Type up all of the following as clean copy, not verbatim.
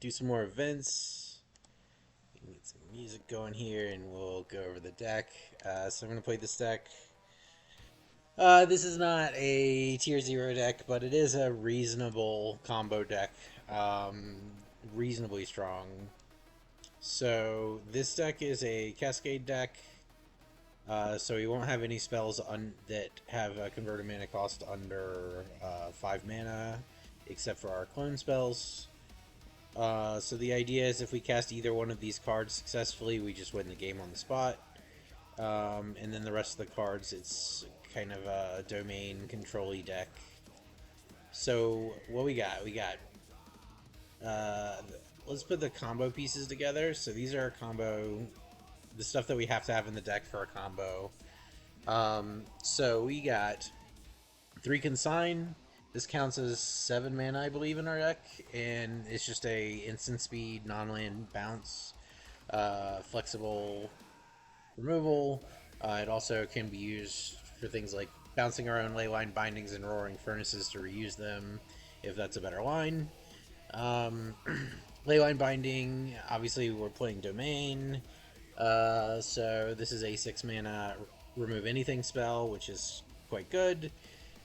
do some more events. We can get some music going here, and we'll go over the deck. So I'm going to play this deck. This is not a tier 0 deck, but it is a reasonable combo deck. Um, Reasonably strong. So this deck is a Cascade deck. So we won't have any spells that have a converted mana cost under 5 mana, except for our clone spells. So the idea is if we cast either one of these cards successfully, we just win the game on the spot. And then the rest of the cards, it's kind of a domain control-y deck. So what we got? Uh, let's put the combo pieces together. So these are the stuff that we have to have in the deck for a combo. So we got 3 Consign. This counts as 7 mana, I believe, in our deck, and it's just a instant speed, non-land bounce, flexible removal. It also can be used for things like bouncing our own leyline bindings and roaring furnaces to reuse them, if that's a better line. Leyline binding, obviously we're playing domain, so this is a 6 mana remove anything spell, which is quite good.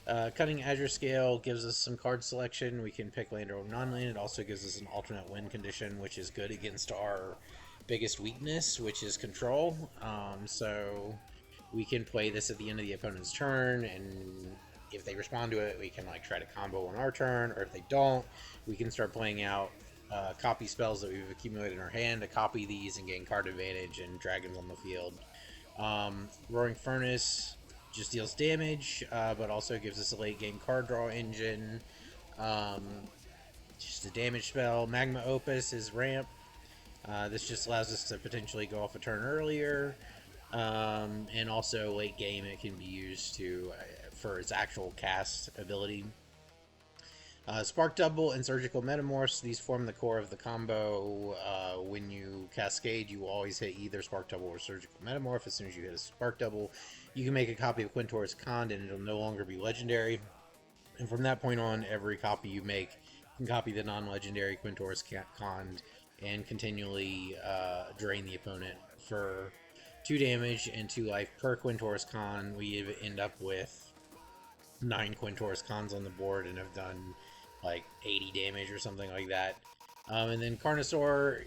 Cutting Azure Scale gives us some card selection. We can pick land or non-land. It also gives us an alternate win condition, which is good against our biggest weakness, which is control. So we can play this at the end of the opponent's turn, and if they respond to it, we can like try to combo on our turn, or if they don't, we can start playing out copy spells that we've accumulated in our hand to copy these and gain card advantage and dragons on the field. Roaring Furnace just deals damage, but also gives us a late game card draw engine. Just a damage spell. Magma Opus is ramp. This just allows us to potentially go off a turn earlier, and also late game it can be used to for its actual cast ability. Spark Double and Surgical Metamorphs, these form the core of the combo. When you cascade, you always hit either Spark Double or Surgical Metamorph. As soon as you hit a Spark Double, you can make a copy of Quintor's Cond, and it'll no longer be legendary. And from that point on, every copy you make can copy the non-legendary Quintor's Cond and continually drain the opponent for 2 damage and 2 life per Quintor's Con. We end up with 9 Quintor's Cons on the board and have done like 80 damage or something like that. And then Carnosaur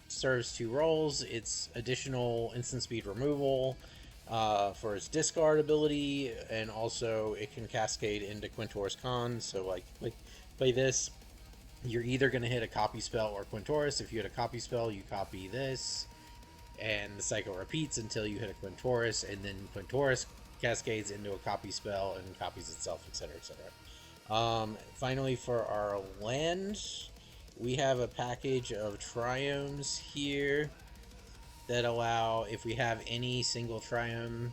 serves 2 roles. It's additional instant speed removal for its discard ability, and also it can cascade into Quintor's Con. So like play this, you're either going to hit a copy spell or Quintor's. If you hit a copy spell, you copy this, and the cycle repeats until you hit a Quintor's, and then Quintor's cascades into a copy spell and copies itself, etc., etc. Finally, for our land, we have a package of triomes here that allow, if we have any single triome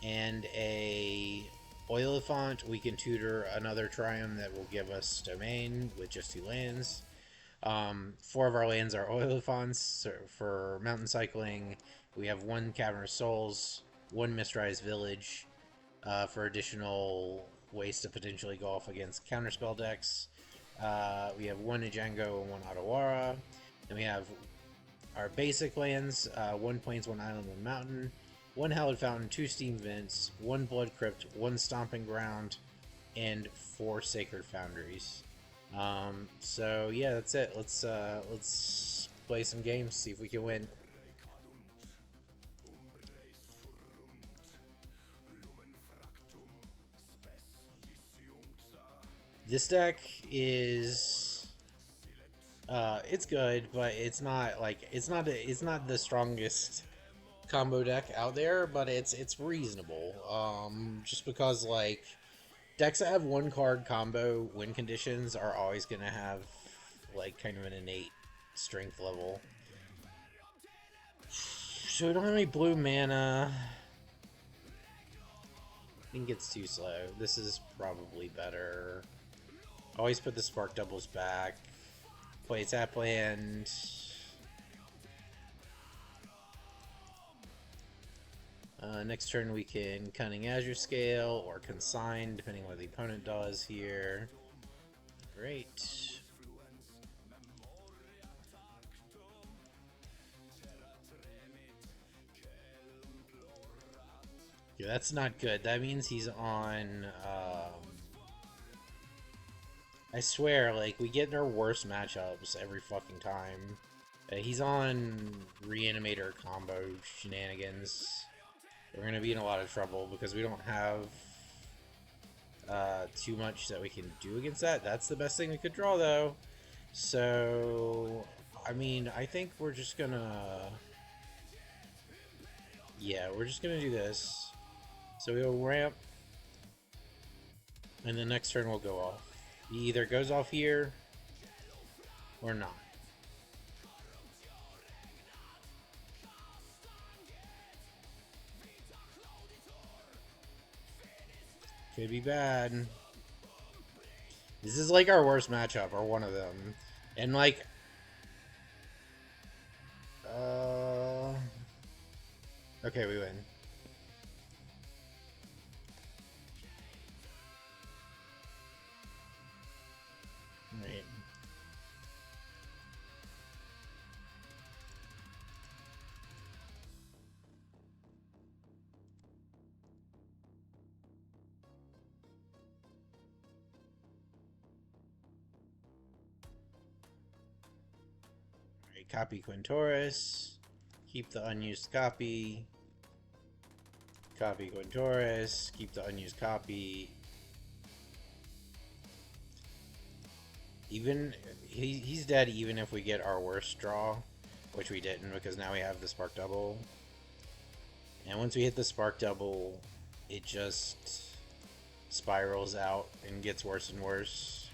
and a Oiliphant, we can tutor another triome that will give us domain with just 2 lands. 4 of our lands are Oiliphants. So for mountain cycling, we have 1 Cavernous Souls, 1 Mistrized Village, for additional ways to potentially go off against counterspell decks. We have 1 Django and 1 Otawara. Then we have our basic lands, 1 Plains, 1 Island, 1 Mountain, 1 Hallowed Fountain, 2 Steam Vents, 1 Blood Crypt, 1 Stomping Ground, and 4 Sacred Foundries. So yeah, that's it. Let's play some games, see if we can win. This deck is it's good, but it's not like it's not the strongest combo deck out there, but it's reasonable. Just because like decks that have 1 card combo win conditions are always gonna have like kind of an innate strength level. So we don't have any blue mana. I think it's too slow. This is probably better. Always put the Spark Doubles back. Play tap land. Next turn we can Cunning Azure Scale or Consign, depending on what the opponent does here. Great. That's not good. That means he's on. I swear, like, we get in our worst matchups every fucking time. He's on Reanimator combo shenanigans. We're gonna be in a lot of trouble because we don't have too much that we can do against that. That's the best thing we could draw, though. So, I mean, I think we're just gonna... Yeah, we're just gonna do this. So we'll ramp, and the next turn will go off. He either goes off here, or not. Could be bad. This is like our worst matchup, or one of them. And like... Okay, we win. Right. Alright, copy Quintoris. Keep the unused copy. Copy Quintoris. Keep the unused copy. Even he's dead even if we get our worst draw, which we didn't because now we have the spark double. And once we hit the spark double, it just spirals out and gets worse and worse.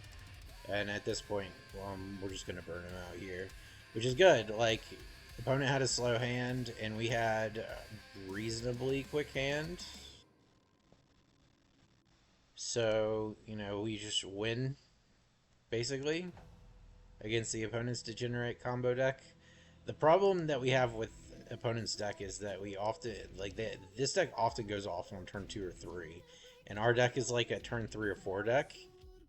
And at this point, we're just gonna burn him out here, which is good. Like, the opponent had a slow hand and we had a reasonably quick hand. So, you know, we just win basically against the opponent's degenerate combo deck. The problem that we have with opponent's deck is that we often this deck often goes off on turn 2 or 3, and our deck is like a turn 3 or 4 deck,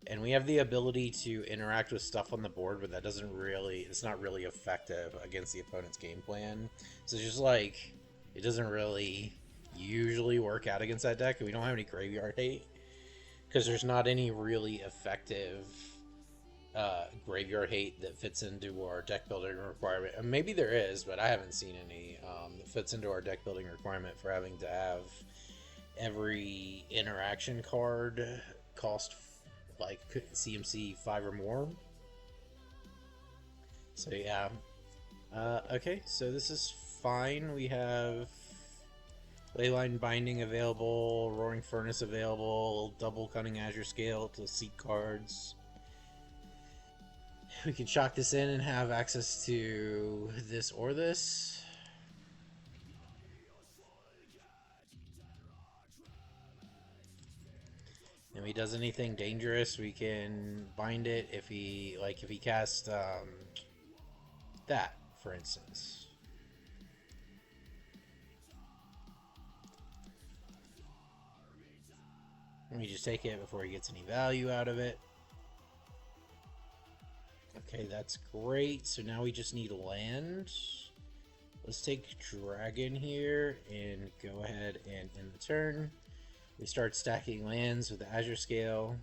and we have the ability to interact with stuff on the board, but that doesn't really, it's not really effective against the opponent's game plan. So just like, it doesn't really usually work out against that deck, and we don't have any graveyard hate because there's not any really effective graveyard hate that fits into our deck building requirement. And maybe there is, but I haven't seen any that fits into our deck building requirement for having to have every interaction card cost like CMC 5 or more. So yeah. Okay, so this is fine. We have Leyline Binding available, Roaring Furnace available, double Cunning Azure Scale to seat cards. We can chalk this in and have access to this or this. And if he does anything dangerous, we can bind it if he casts that, for instance. Let me just take it before he gets any value out of it. Okay, that's great. So now we just need land. Let's take Dragon here and go ahead and end the turn. We start stacking lands with the Azure Scale.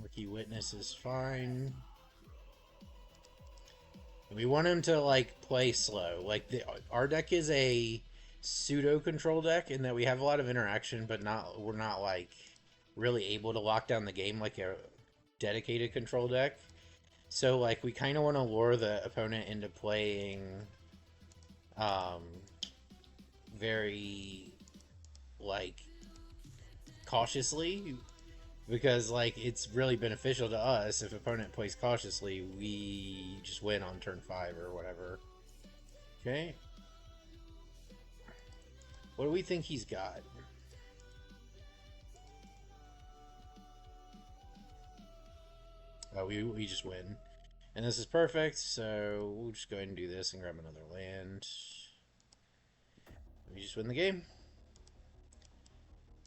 Murky Witness is fine. And we want him to like play slow. Like our deck is a pseudo control deck in that we have a lot of interaction, but we're not like really able to lock down the game like a dedicated control deck. So like we kind of want to lure the opponent into playing very like cautiously, because like it's really beneficial to us if opponent plays cautiously. We just win on turn 5 or whatever. Okay, what do we think he's got? We just win. And this is perfect, so we'll just go ahead and do this and grab another land. We just win the game.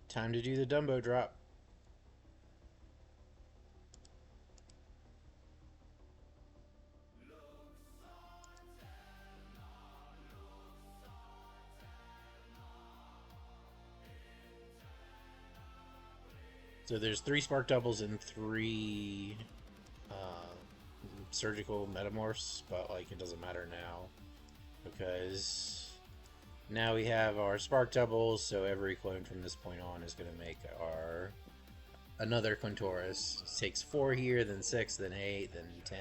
Time to do the Dummbo drop. So there's 3 Spark Doubles and 3 uh, surgical metamorphs, but like it doesn't matter now because now we have our Spark Doubles. So every clone from this point on is going to make our another Quintoris. It takes 4 here, then 6, then 8, then 10.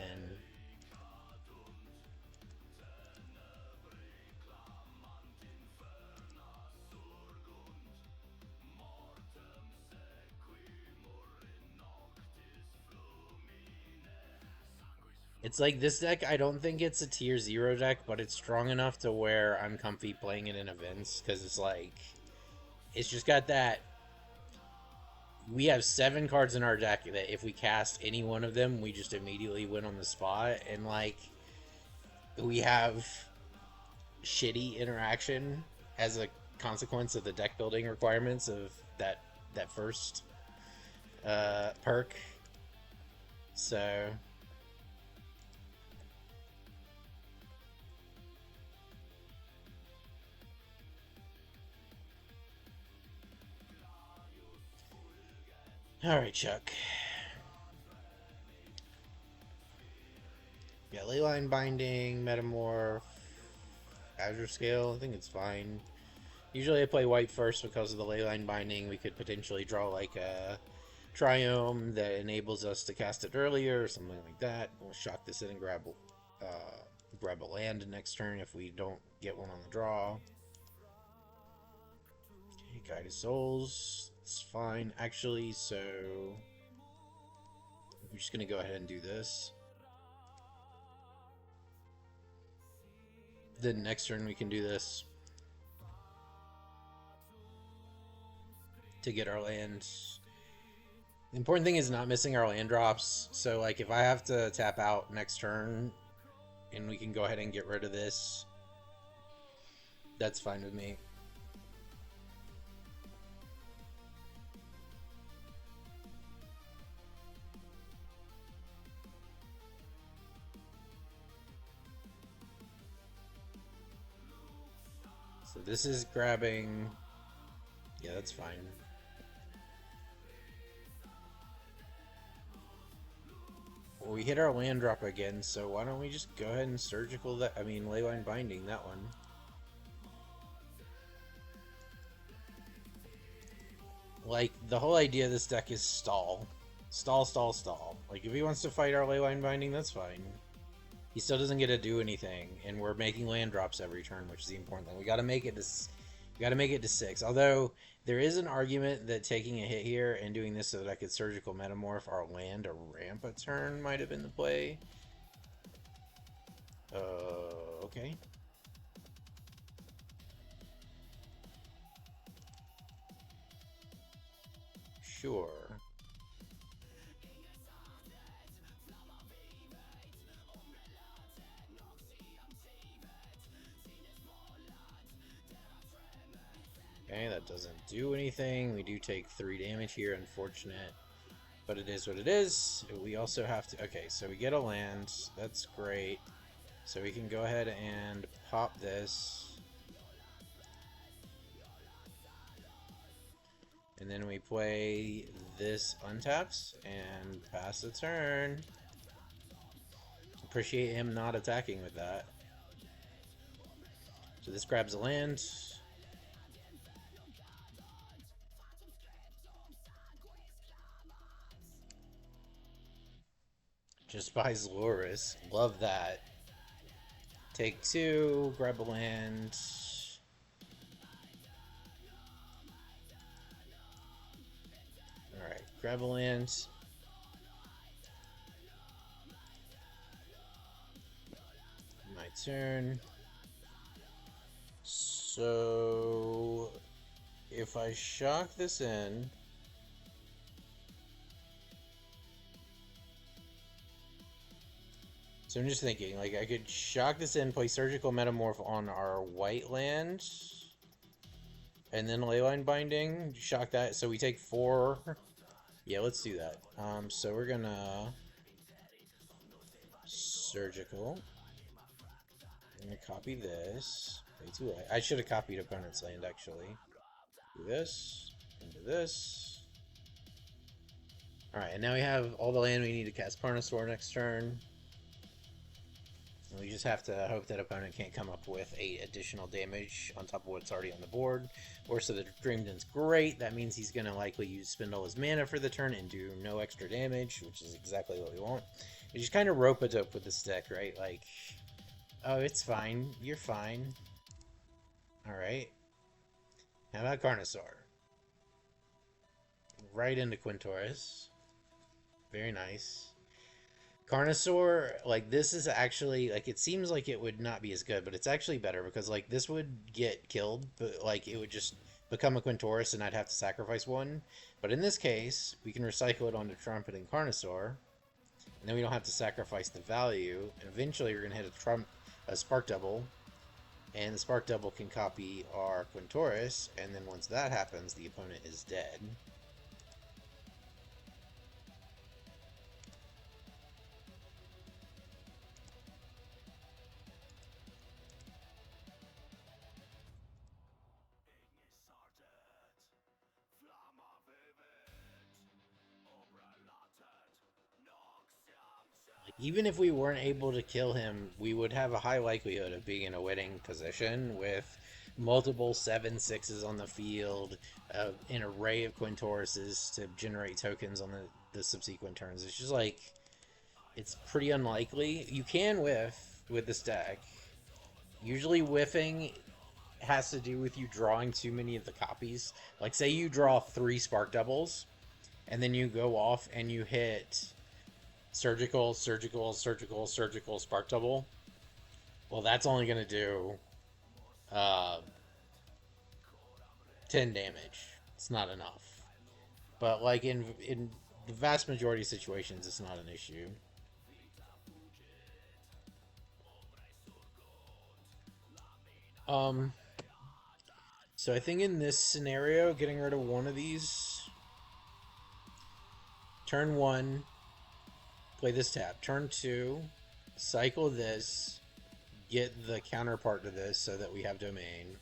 It's like this deck, I don't think it's a tier 0 deck, but it's strong enough to where I'm comfy playing it in events, because it's like, it's just got that, we have 7 cards in our deck that if we cast any one of them, we just immediately win on the spot, and like, we have shitty interaction as a consequence of the deck building requirements of that first perk, so... Alright, Chuck. Yeah, Leyline Binding, Metamorph, Azure Scale, I think it's fine. Usually I play white first because of the Leyline Binding. We could potentially draw like a Triome that enables us to cast it earlier or something like that. We'll shock this in and grab a land next turn if we don't get one on the draw. Okay, Guided Souls, it's fine. Actually, so I'm just going to go ahead and do this. Then next turn we can do this to get our lands. The important thing is not missing our land drops. So like if I have to tap out next turn and we can go ahead and get rid of this, that's fine with me. So this is grabbing... Yeah, that's fine. Well, we hit our land drop again, so why don't we just go ahead and surgical that... I mean, Leyline Binding that one. Like, the whole idea of this deck is stall. Stall, stall, stall. Like, if he wants to fight our Leyline Binding, that's fine. He still doesn't get to do anything, and we're making land drops every turn, which is the important thing. We gotta make it to 6. Although there is an argument that taking a hit here and doing this so that I could surgical metamorph our land or ramp a turn might have been the play. Okay. Sure. Okay, that doesn't do anything. We do take 3 damage here, unfortunate. But it is what it is. We also have to... Okay, so we get a land. That's great. So we can go ahead and pop this. And then we play this untaps and pass the turn. Appreciate him not attacking with that. So this grabs a land. Just buys Loris. Love that. Take 2, grab a land. Alright, grab a land. My turn. So if I shock this in, so I'm just thinking, like, I could shock this in, play Surgical Metamorph on our white land, and then Leyline Binding, shock that, so we take 4. Yeah, let's do that. So we're gonna Surgical. I'm gonna copy this. Way too late. I should have copied opponent's land, actually. Do this, and do this. Alright, and now we have all the land we need to cast Carnosaur next turn. And we just have to hope that opponent can't come up with 8 additional damage on top of what's already on the board. Or so the Dream Den's great. That means he's going to likely spend all his mana for the turn and do no extra damage, which is exactly what we want. We just kind of rope-a-dope with this deck, right? Like, oh, it's fine. You're fine. Alright. How about Carnosaur? Right into Quintoris. Very nice. Carnosaur, like, this is actually, like, it seems like it would not be as good, but it's actually better because, like, this would get killed, but, like, it would just become a Quintoris and I'd have to sacrifice one. But in this case, we can recycle it onto Trumpet and Carnosaur, and then we don't have to sacrifice the value, and eventually we're going to hit a Spark Double, and the Spark Double can copy our Quintoris, and then once that happens, the opponent is dead. Even if we weren't able to kill him, we would have a high likelihood of being in a winning position with multiple 7/6s on the field, an array of Quintorises to generate tokens on the subsequent turns. It's just like, it's pretty unlikely. You can whiff with this deck. Usually whiffing has to do with you drawing too many of the copies. Like, say you draw 3 Spark Doubles, and then you go off and you hit surgical, surgical, surgical, surgical, spark double. Well, that's only going to do uh, 10 damage. It's not enough. But, like, in the vast majority of situations, it's not an issue. Um, so I think in this scenario, getting rid of one of these, turn 1, play this tap. Turn 2, cycle this, get the counterpart to this so that we have domain.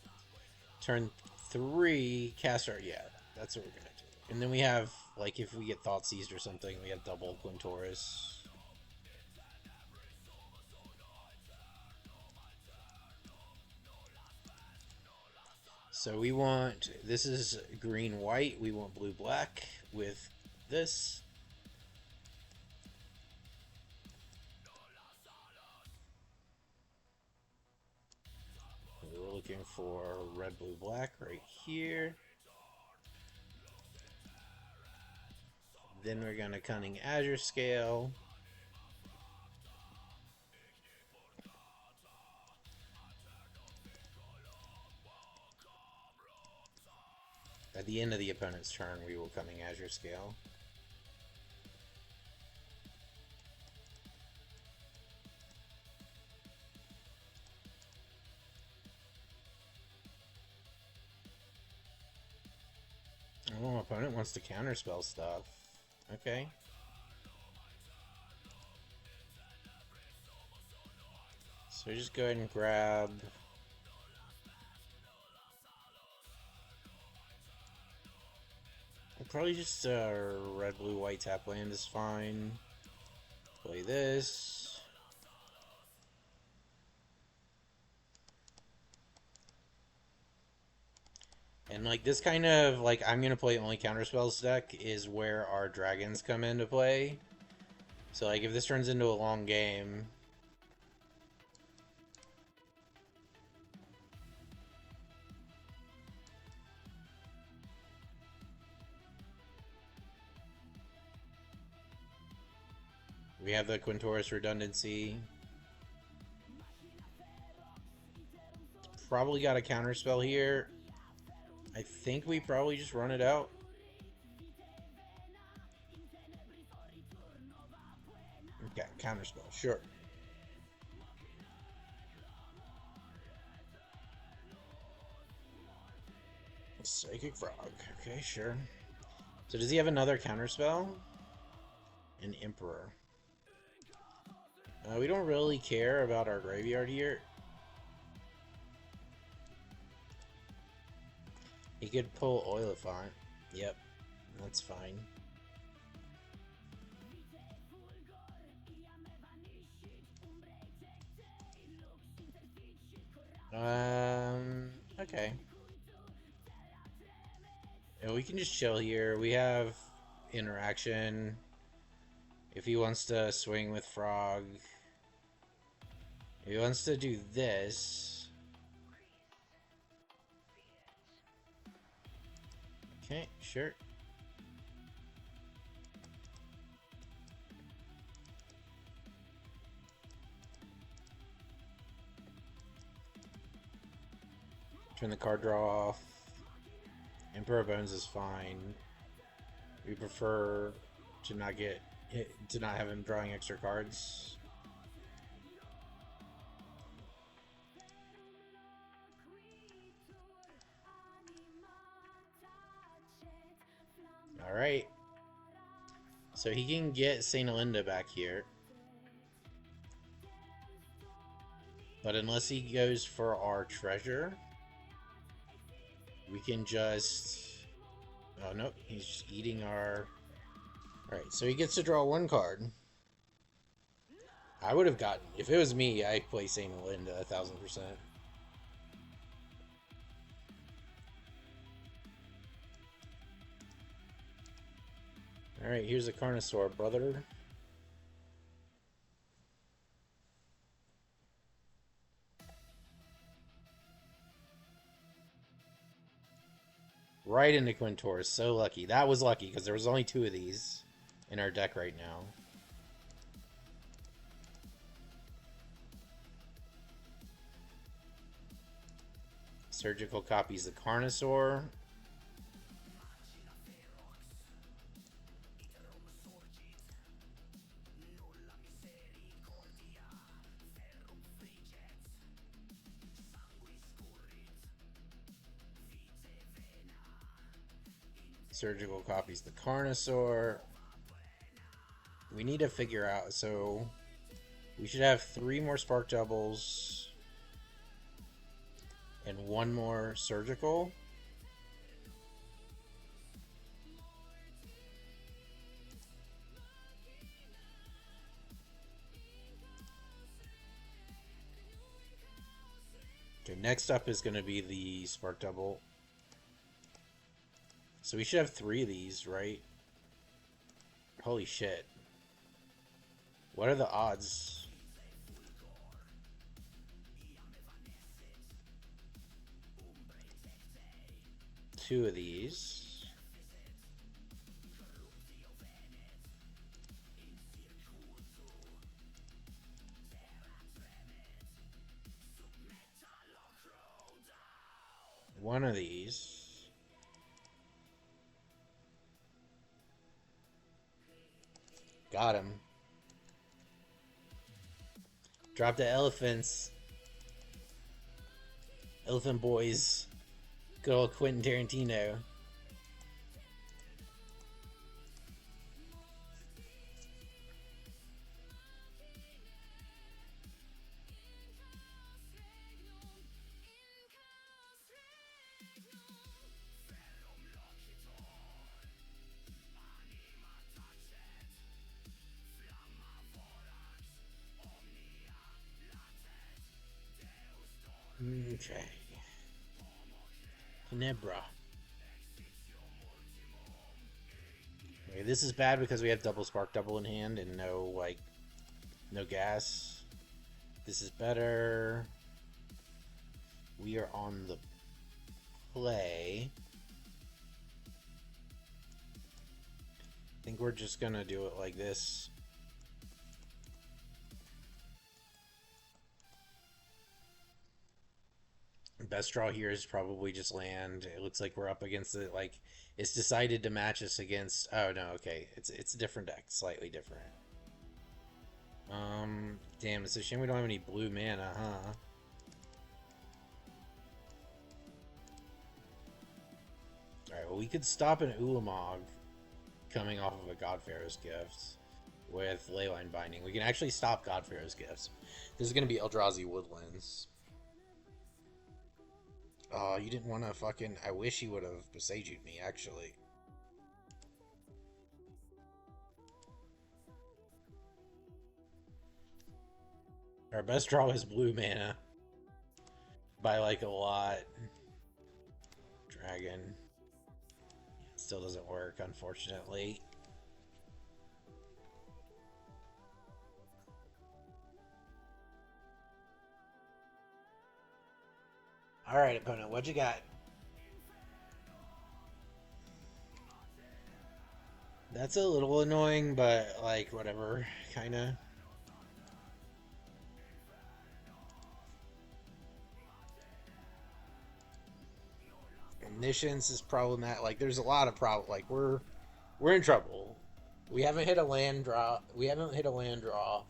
Turn 3, cast our, yeah, that's what we're going to do. And then we have, like, if we get Thought Seized or something, we have double Quintoris. So we want, this is green-white, we want blue-black with this. We're looking for red, blue, black right here. Then we're going to Cunning Azure Scale. At the end of the opponent's turn, we will Cunning Azure Scale. Oh, opponent wants to counterspell stuff. Okay. So just go ahead and grab... Probably just red, blue, white tap land is fine. Play this. And like this kind of like I'm gonna play only counterspells deck is where our dragons come into play. So like if this turns into a long game, we have the Quintoris redundancy. Probably got a counterspell here. I think we probably just run it out. Okay, counterspell, sure. Psychic Frog, okay, sure. So does he have another counterspell? An Emperor. We don't really care about our graveyard here. He could pull Oilifant. Yep, that's fine. Okay. Yeah, we can just chill here. We have interaction. If he wants to swing with Frog, if he wants to do this. Okay, sure. Turn the card draw off. Emperor Bones is fine. We prefer to not have him drawing extra cards. All right. So he can get Saint Alinda back here. But unless he goes for our treasure, we can just... Oh, nope. He's just eating our... Alright, so he gets to draw one card. I would have gotten... If it was me, I'd play Saint Alinda 1000%. Alright, here's a Carnosaur, brother. Right into Quintor. So lucky. That was lucky, because there was only 2 of these in our deck right now. Surgical copies the Carnosaur. Surgical copies the Carnosaur. We need to figure out, so we should have 3 more Spark Doubles and 1 more Surgical. Okay, next up is going to be the Spark Double. So we should have 3 of these, right? Holy shit. What are the odds? Two of these. One of these. Got him. Drop the elephants. Elephant boys. Good old Quentin Tarantino. Okay. Tenebra. Okay, this is bad because we have double Spark Double in hand and no, like, no gas. This is better. We are on the play. I think we're just gonna do it like this. Best draw here is probably just land. It looks like we're up against it. Like, it's decided to match us against... Oh, no, okay. It's a different deck. Slightly different. Damn, it's a shame we don't have any blue mana, huh? Alright, well, we could stop an Ulamog coming off of a Godpharaoh's Gift with Leyline Binding. We can actually stop Godpharaoh's Gifts. This is going to be Eldrazi Woodlands. Oh, you didn't want to fucking... I wish you would have Besage'd me, actually. Our best draw is blue mana. by like a lot. Dragon. Still doesn't work, unfortunately. Alright, opponent, what you got? That's a little annoying, but like, whatever, kinda. Omniscience is problematic. Like, there's a lot of problem. Like, we're in trouble. We haven't hit a land draw. We haven't hit a land draw.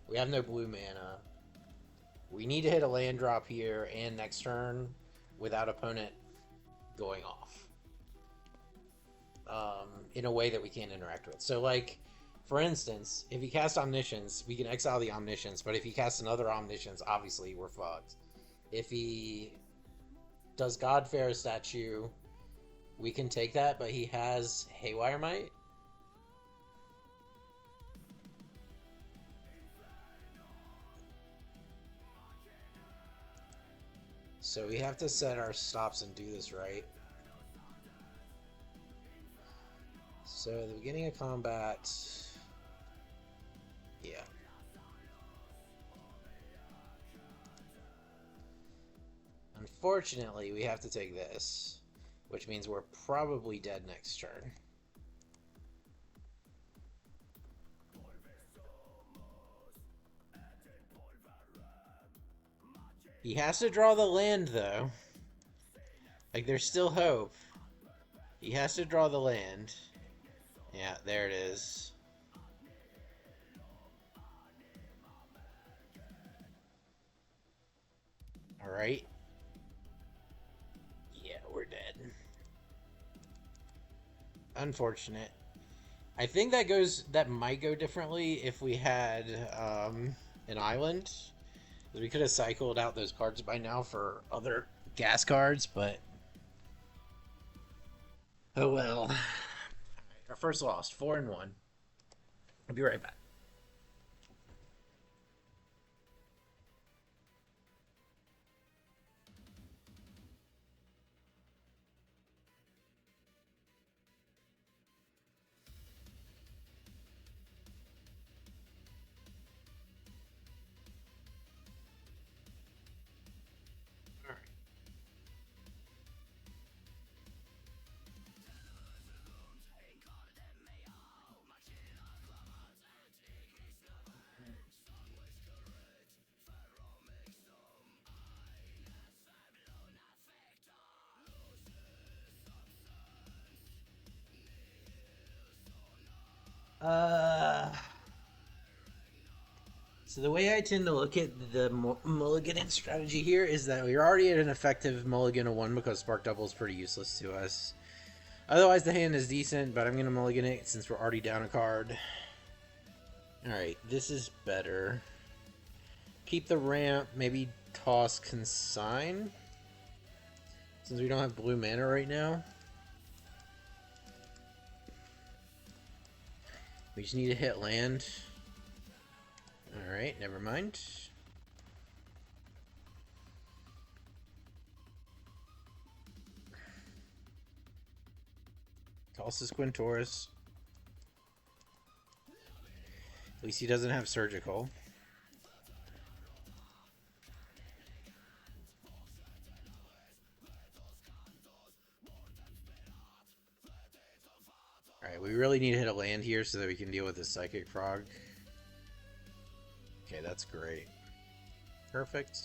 We have no blue mana. We need to hit a land drop here and next turn without opponent going off. In a way that we can't interact with. So, like, for instance, if he casts Omniscience, we can exile the Omniscience, but if he casts another Omniscience, obviously we're fucked. If he does Godfair statue, we can take that, but he has Haywire Might. So we have to set our stops and do this right. So at the beginning of combat, yeah. Unfortunately, we have to take this, which means we're probably dead next turn. He has to draw the land, though. Like, there's still hope. He has to draw the land. Yeah, there it is. Alright. Yeah, we're dead. Unfortunate. I think that might go differently if we had an island. We could have cycled out those cards by now for other gas cards, but oh well. Our first loss, 4-1. I'll be right back. So the way I tend to look at the mulligan strategy here is that we're already at an effective mulligan of 1 because Spark Double is pretty useless to us. Otherwise, the hand is decent, but I'm going to mulligan it since we're already down a card. Alright, this is better. Keep the ramp, maybe toss Consign, since we don't have blue mana right now. We just need to hit land. Alright, never mind. Tosses Quintoris. At least he doesn't have surgical. Alright, we really need to hit a land here so that we can deal with the Psychic Frog. Okay, that's great. Perfect.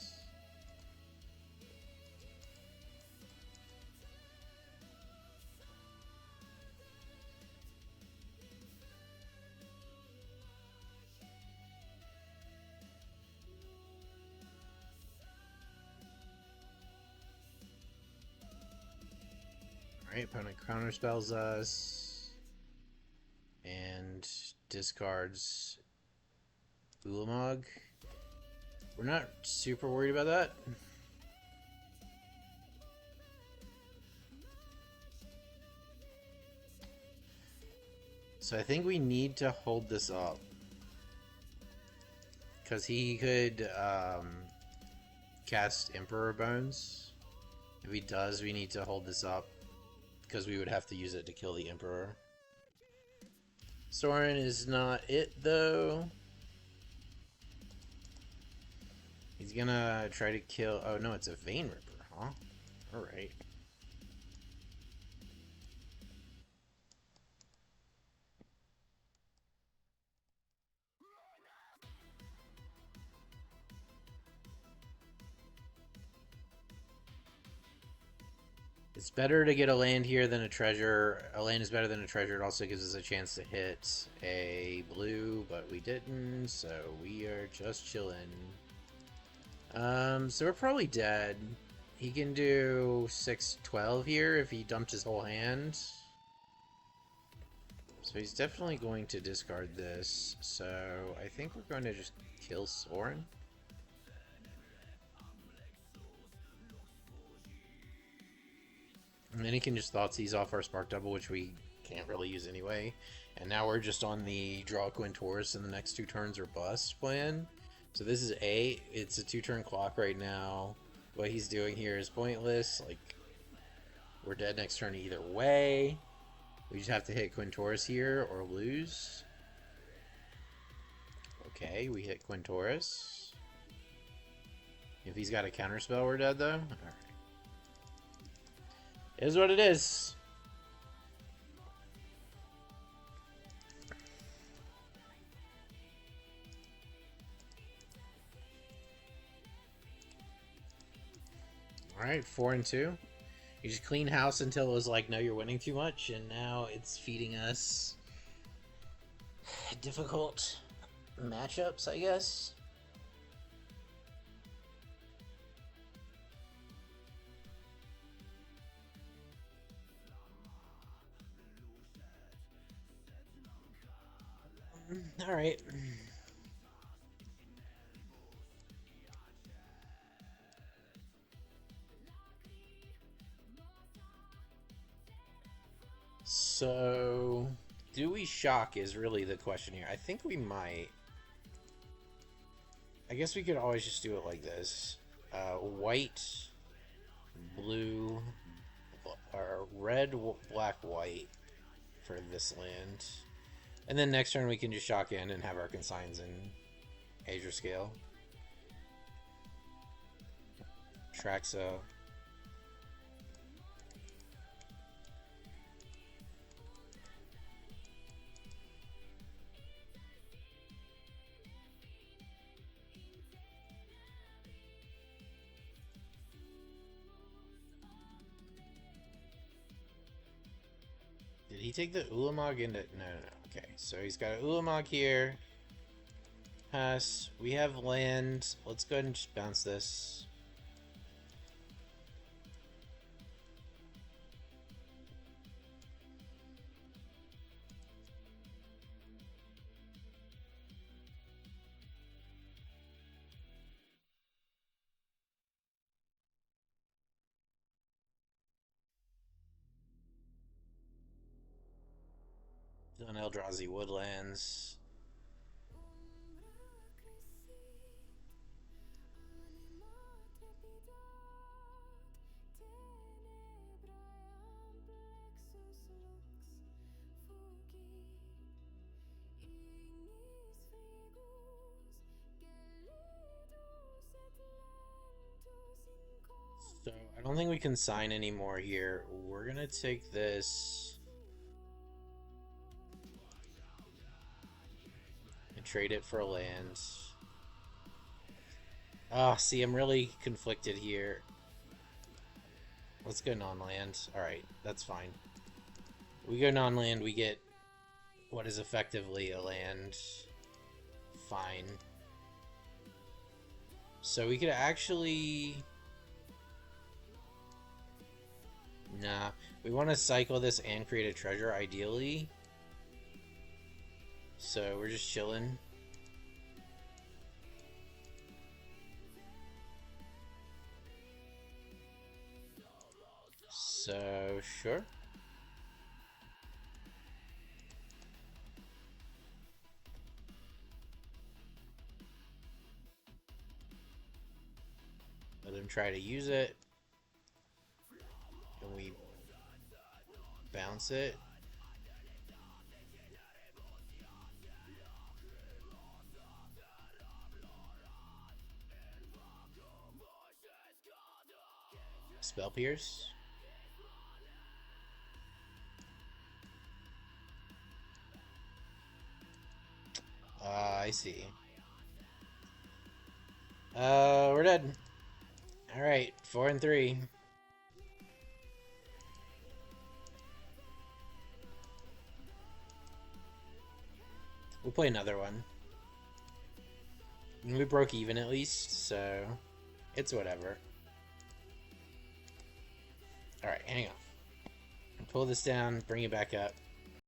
Alright, opponent counterspells us. And discards Ulamog. We're not super worried about that. So I think we need to hold this up. Because he could cast Emperor Bones? If he does, we need to hold this up, because we would have to use it to kill the Emperor. Soren is not it, though. He's gonna try to kill... Oh, no, it's a Vein Ripper, huh? Alright. It's better to get a land here than a treasure. A land is better than a treasure. It also gives us a chance to hit a blue, but we didn't, so we are just chilling. So we're probably dead. He can do 6-12 here if he dumped his whole hand. So he's definitely going to discard this. So I think we're going to just kill Soren. And then he can just Thoughtseize off our Spark Double, which we can't really use anyway. And now we're just on the draw Quinn Taurus and the next 2 turns or bust plan. So this is it's a 2-turn clock right now. What he's doing here is pointless. Like, we're dead next turn either way. We just have to hit Quinn Taurus here or lose. Okay, we hit Quinn Taurus. If he's got a counterspell, we're dead though. Alright. It is what it is. Alright, 4-2. You just clean house until it was like, no, you're winning too much, and now it's feeding us difficult matchups, I guess. Alright. So, do we shock is really the question here. I think we might. I guess we could always just do it like this. White, blue, or red, black, white for this land. And then next turn we can just shock in and have our consigns in Azure Scale. Traxa. Did he take the Ulamog into... No. Okay, so he's got an Ulamog here. Pass. We have land. Let's go ahead and just bounce this. Dun Eldrazi Woodlands. So I don't think we can sign anymore here. We're gonna take this and trade it for a land. Ah, see, I'm really conflicted here. Let's go non-land. Alright, that's fine. We go non-land, we get what is effectively a land. Fine. So we could actually... Nah, we want to cycle this and create a treasure, ideally. So we're just chilling. So, sure. try to use it. And we bounce it. Spell Pierce. I see. We're dead. Alright, 4 and 3. We'll play another one. We broke even at least, so it's whatever. Alright, hang on. Pull this down, bring it back up.